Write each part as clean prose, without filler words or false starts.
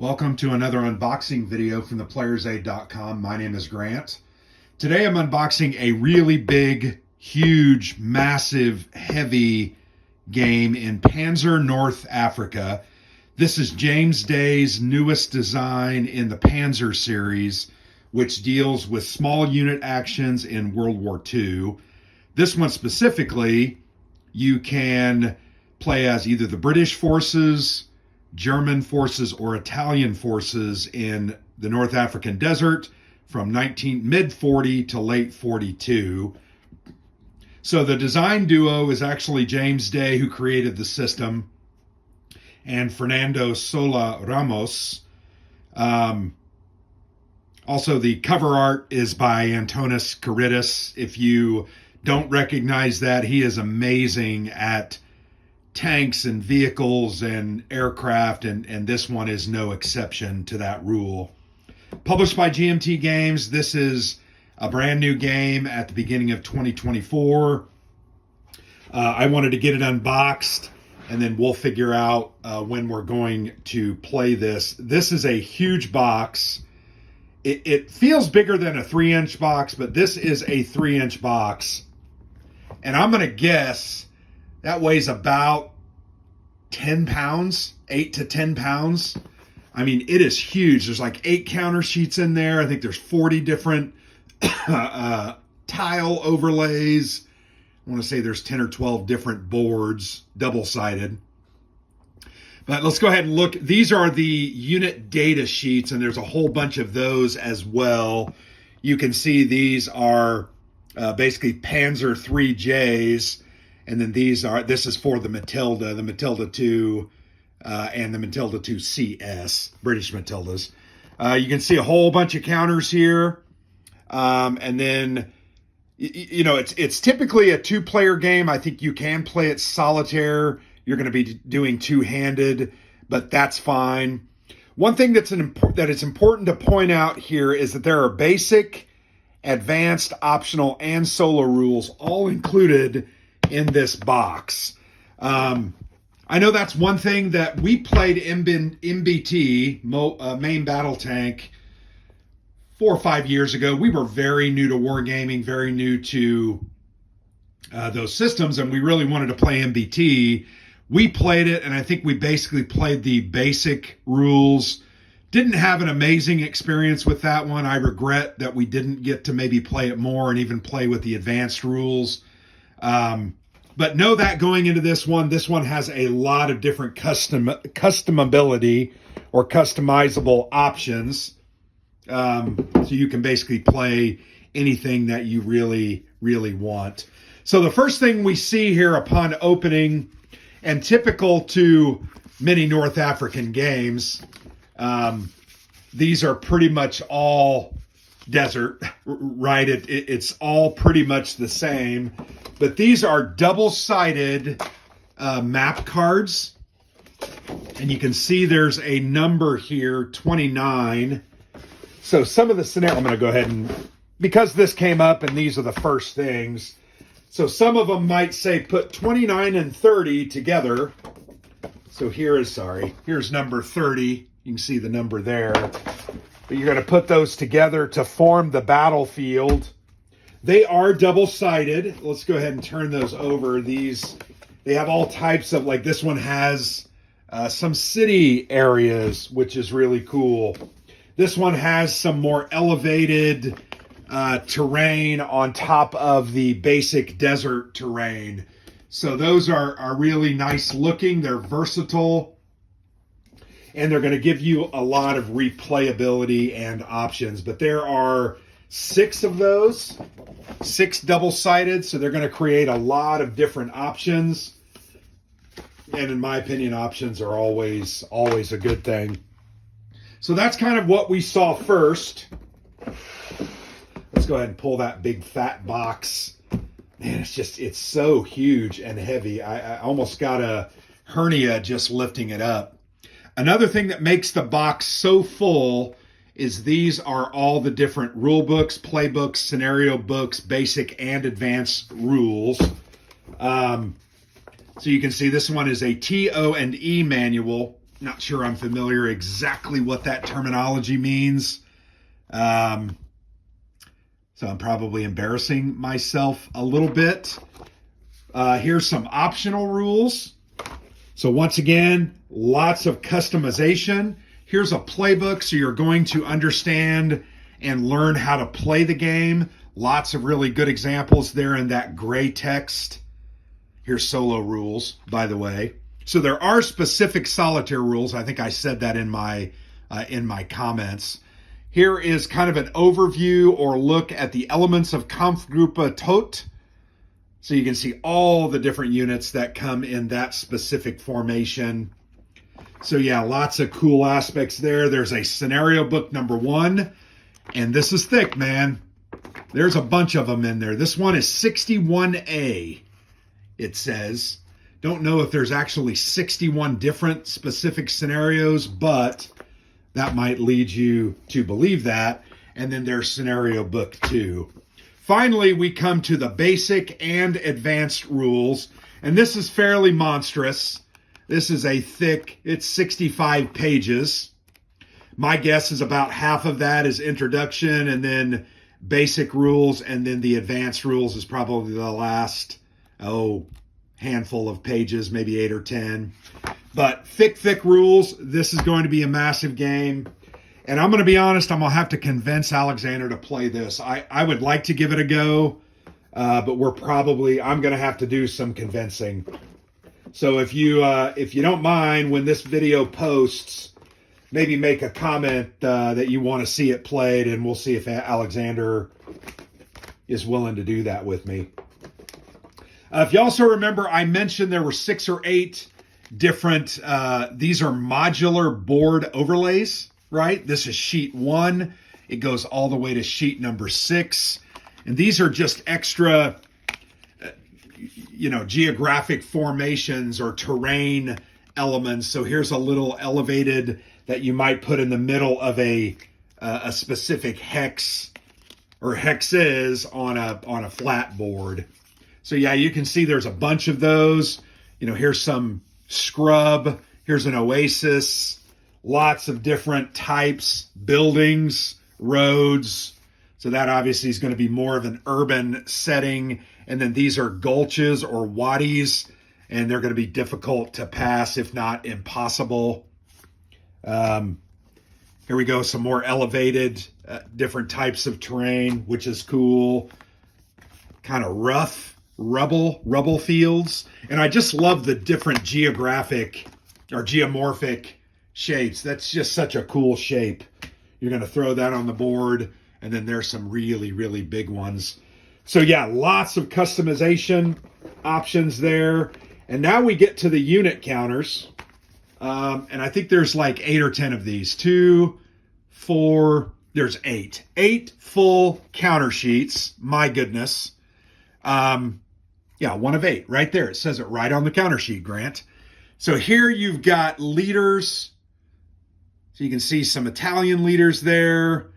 Welcome to another unboxing video from theplayersaid.com. My name is Grant. Today I'm unboxing a really big, huge, massive, heavy game in Panzer, North Africa. This is James Day's newest design in the Panzer series, which deals with small unit actions in World War II. This one specifically, you can play as either the British forces, German forces, or Italian forces in the North African desert from mid-40 to late 42. So the design duo is actually James Day, who created the system, and Fernando Sola Ramos. Also, the cover art is by Antonis Karidis. If you don't recognize that, he is amazing at tanks and vehicles and aircraft, and this one is no exception to that rule. Published by GMT Games, this is a brand new game at the beginning of 2024. I wanted to get it unboxed, and then we'll figure out when we're going to play this. This is a huge box. It feels bigger than a 3-inch box, but this is a 3-inch box. And I'm going to guess that weighs about 10 pounds, 8 to 10 pounds. I mean, it is huge. There's like 8 counter sheets in there. I think there's 40 different tile overlays. I want to say there's 10 or 12 different boards, double-sided. But let's go ahead and look. These are the unit data sheets, and there's a whole bunch of those as well. You can see these are basically Panzer 3Js. And then this is for the Matilda 2, and the Matilda 2 CS, British Matildas. You can see a whole bunch of counters here. And then, you know, it's typically a 2-player game. I think you can play it solitaire. You're going to be doing two-handed, but that's fine. One thing that it's important to point out here is that there are basic, advanced, optional, and solo rules all included in this box. I know that's one thing that we played MBT, Main Battle Tank, 4 or 5 years ago. We were very new to wargaming, very new to those systems, and we really wanted to play MBT. We played it, and I think we basically played the basic rules. Didn't have an amazing experience with that one. I regret that we didn't get to maybe play it more and even play with the advanced rules. But know that going into this one has a lot of different customability or customizable options. So you can basically play anything that you really, really want. So the first thing we see here upon opening, and typical to many North African games, these are pretty much all desert, right? It's all pretty much the same. But these are double-sided map cards. And you can see there's a number here, 29. So some of the scenario, I'm going to go ahead and, because this came up and these are the first things, so some of them might say put 29 and 30 together. So here's number 30. You can see the number there. But you're going to put those together to form the battlefield. They are double-sided. Let's go ahead and turn those over. They have all types of, like this one has some city areas, which is really cool. This one has some more elevated terrain on top of the basic desert terrain. So those are really nice looking. They're versatile. And they're going to give you a lot of replayability and options. But there are 6 of those, 6 double-sided, so they're going to create a lot of different options. And in my opinion, options are always a good thing. So that's kind of what we saw first. Let's go ahead and pull that big fat box. Man, it's so huge and heavy. I almost got a hernia just lifting it up. Another thing that makes the box so full is these are all the different rule books, playbooks, scenario books, basic and advanced rules. So you can see this one is a TO&E manual. not sure I'm familiar exactly what that terminology means. So I'm probably embarrassing myself a little bit. Here's some optional rules. So once again, lots of customization. Here's a playbook, so you're going to understand and learn how to play the game. Lots of really good examples there in that gray text. Here's solo rules, by the way. So there are specific solitaire rules. I think I said that in my comments. Here is kind of an overview or look at the elements of Kampfgruppe Tot. So you can see all the different units that come in that specific formation. So yeah, lots of cool aspects there. There's a scenario book number 1, and this is thick, man. There's a bunch of them in there. This one is 61A, it says. Don't know if there's actually 61 different specific scenarios, but that might lead you to believe that. And then there's scenario book 2. Finally, we come to the basic and advanced rules, and this is fairly monstrous. This is a thick, it's 65 pages. My guess is about half of that is introduction, and then basic rules, and then the advanced rules is probably the last, handful of pages, maybe 8 or 10. But thick rules. This is going to be a massive game. And I'm going to be honest, I'm going to have to convince Alexander to play this. I would like to give it a go, but I'm going to have to do some convincing. So if you don't mind, when this video posts, maybe make a comment that you want to see it played, and we'll see if Alexander is willing to do that with me. If you also remember, I mentioned there were 6 or 8 different, these are modular board overlays. Right? This is sheet 1. It goes all the way to sheet number 6. And these are just extra, geographic formations or terrain elements. So here's a little elevated that you might put in the middle of a specific hex or hexes on a flat board. So yeah, you can see there's a bunch of those. Here's some scrub. Here's an oasis. Lots of different types, buildings, roads. So that obviously is going to be more of an urban setting. And then these are gulches or wadis, and they're going to be difficult to pass, if not impossible. Here we go, some more elevated, different types of terrain, which is cool. Kind of rough rubble fields. And I just love the different geographic or geomorphic shapes. That's just such a cool shape. You're going to throw that on the board, and then there's some really, really big ones. So yeah, lots of customization options there. And now we get to the unit counters. And I think there's like 8 or 10 of these. 2, 4, there's 8. 8 full counter sheets. My goodness. Yeah, 1 of 8 right there. It says it right on the counter sheet, Grant. So here you've got leaders. So you can see some Italian leaders there.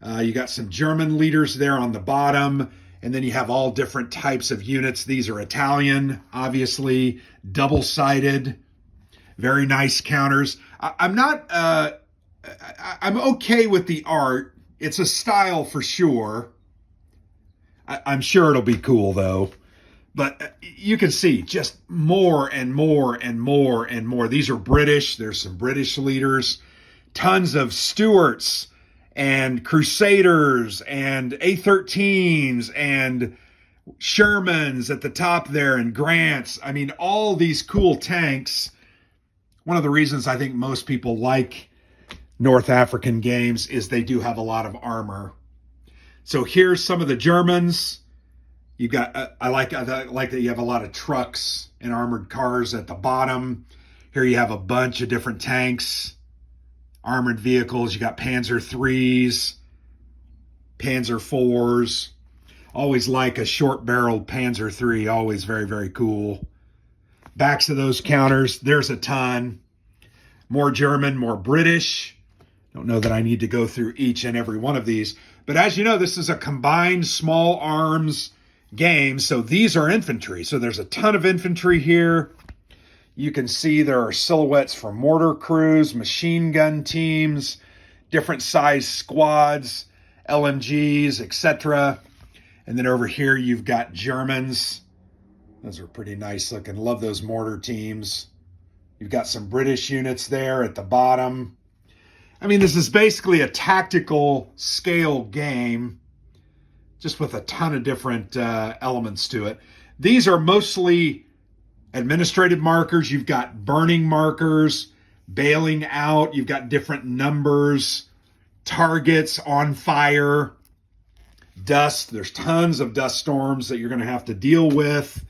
You got some German leaders there on the bottom. And then you have all different types of units. These are Italian, obviously, double-sided, very nice counters. I'm okay with the art. It's a style for sure. I'm sure it'll be cool, though. But you can see just more and more and more and more. These are British. There's some British leaders. Tons of Stuarts and Crusaders and A-13s and Shermans at the top there and Grants. I mean, all these cool tanks. One of the reasons I think most people like North African games is they do have a lot of armor. So here's some of the Germans. You got I like that you have a lot of trucks and armored cars at the bottom. Here you have a bunch of different tanks. Armored vehicles, you got Panzer 3s, Panzer 4s. Always like a short-barreled Panzer 3, always very, very cool. Backs of those counters, there's a ton. More German, more British. Don't know that I need to go through each and every one of these. But as you know, this is a combined small arms game, so these are infantry. So there's a ton of infantry here. You can see there are silhouettes for mortar crews, machine gun teams, different size squads, LMGs, etc. And then over here you've got Germans. Those are pretty nice looking. Love those mortar teams. You've got some British units there at the bottom. I mean, this is basically a tactical scale game, just with a ton of different elements to it. These are mostly administrative markers. You've got burning markers, bailing out. You've got different numbers, targets on fire, dust. There's tons of dust storms that you're going to have to deal with.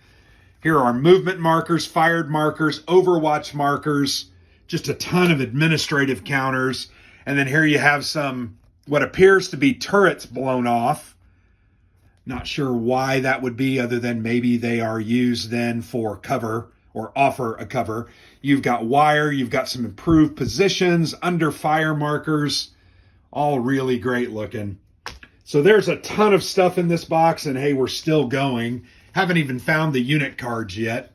Here are movement markers, fired markers, overwatch markers, just a ton of administrative counters. And then here you have some, what appears to be turrets blown off. Not sure why that would be, other than maybe they are used then for cover or offer a cover. You've got wire, you've got some improved positions, under fire markers, all really great looking. So there's a ton of stuff in this box, and hey, we're still going. Haven't even found the unit cards yet.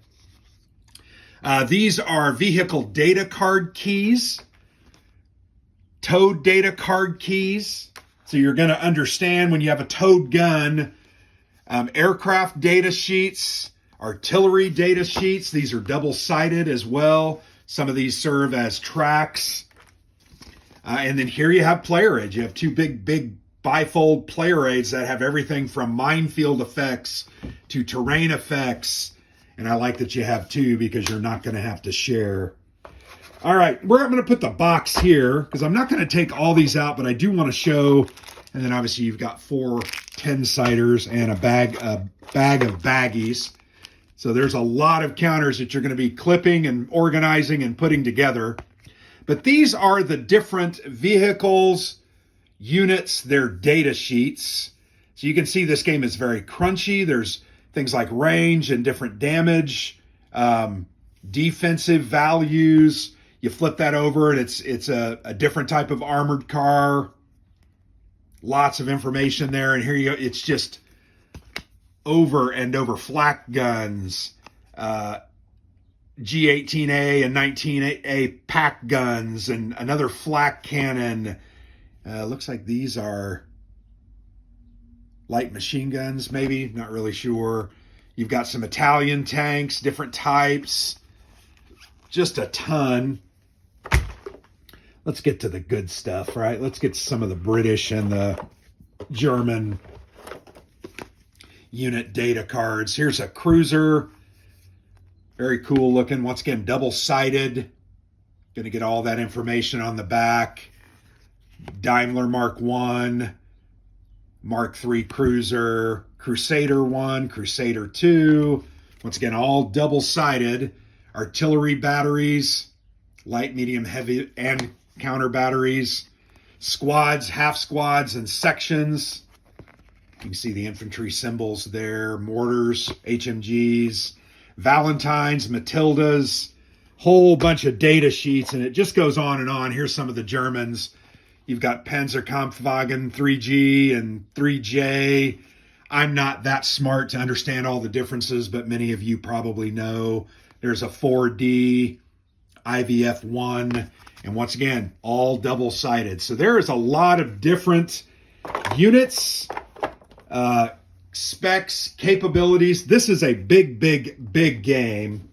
These are vehicle data card keys, towed data card keys. So you're going to understand when you have a towed gun, aircraft data sheets, artillery data sheets. These are double-sided as well. Some of these serve as tracks. And then here you have player aids. You have two big bifold player aids that have everything from minefield effects to terrain effects. And I like that you have two because you're not going to have to share. All right, I'm going to put the box here because I'm not going to take all these out, but I do want to show. And then obviously you've got 4 10-siders and a bag of baggies. So there's a lot of counters that you're going to be clipping and organizing and putting together. But these are the different vehicles, units, their data sheets. So you can see this game is very crunchy. There's things like range and different damage, defensive values. You flip that over and it's a different type of armored car. Lots of information there. And here you go. It's just over and over. Flak guns, G18A and 19A pack guns, and another flak cannon. Looks like these are light machine guns, maybe. Not really sure. You've got some Italian tanks, different types. Just a ton. Let's get to the good stuff, right? Let's get some of the British and the German unit data cards. Here's a cruiser. Very cool looking. Once again, double-sided. Going to get all that information on the back. Daimler Mark 1, Mark 3 cruiser, Crusader 1, Crusader 2. Once again, all double-sided. Artillery batteries, light, medium, heavy, and counter batteries. Squads, half squads, and sections. You can see the infantry symbols there. Mortars, HMGs, Valentines, Matildas. Whole bunch of data sheets, and it just goes on and on. Here's some of the Germans. You've got Panzer Kampfwagen 3G and 3J. I'm not that smart to understand all the differences, but many of you probably know. There's a 4D, IVF 1, and once again, all double-sided. So there is a lot of different units, specs, capabilities. This is a big game.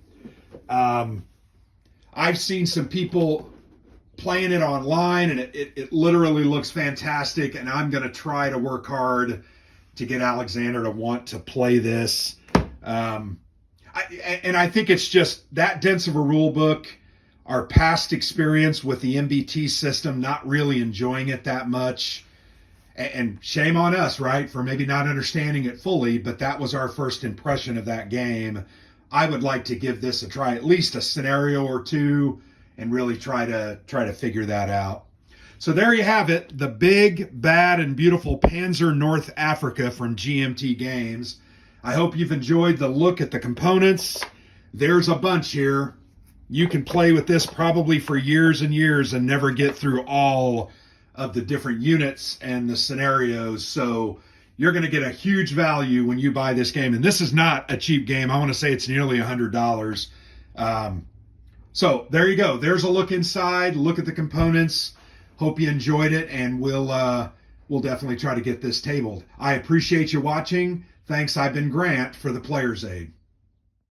I've seen some people playing it online, and it literally looks fantastic, and I'm going to try to work hard to get Alexander to want to play this. I think it's just that dense of a rule book, our past experience with the MBT system, not really enjoying it that much. And shame on us, right, for maybe not understanding it fully, but that was our first impression of that game. I would like to give this a try, at least a scenario or two, and really try to figure that out. So there you have it, the big, bad, and beautiful Panzer North Africa from GMT Games. I hope you've enjoyed the look at the components. There's a bunch here. You can play with this probably for years and years and never get through all of the different units and the scenarios. So you're going to get a huge value when you buy this game. And this is not a cheap game. I want to say it's nearly $100. So there you go. There's a look inside. Look at the components. Hope you enjoyed it, and we'll definitely try to get this tabled. I appreciate you watching. Thanks. I've been Grant for the Player's Aid.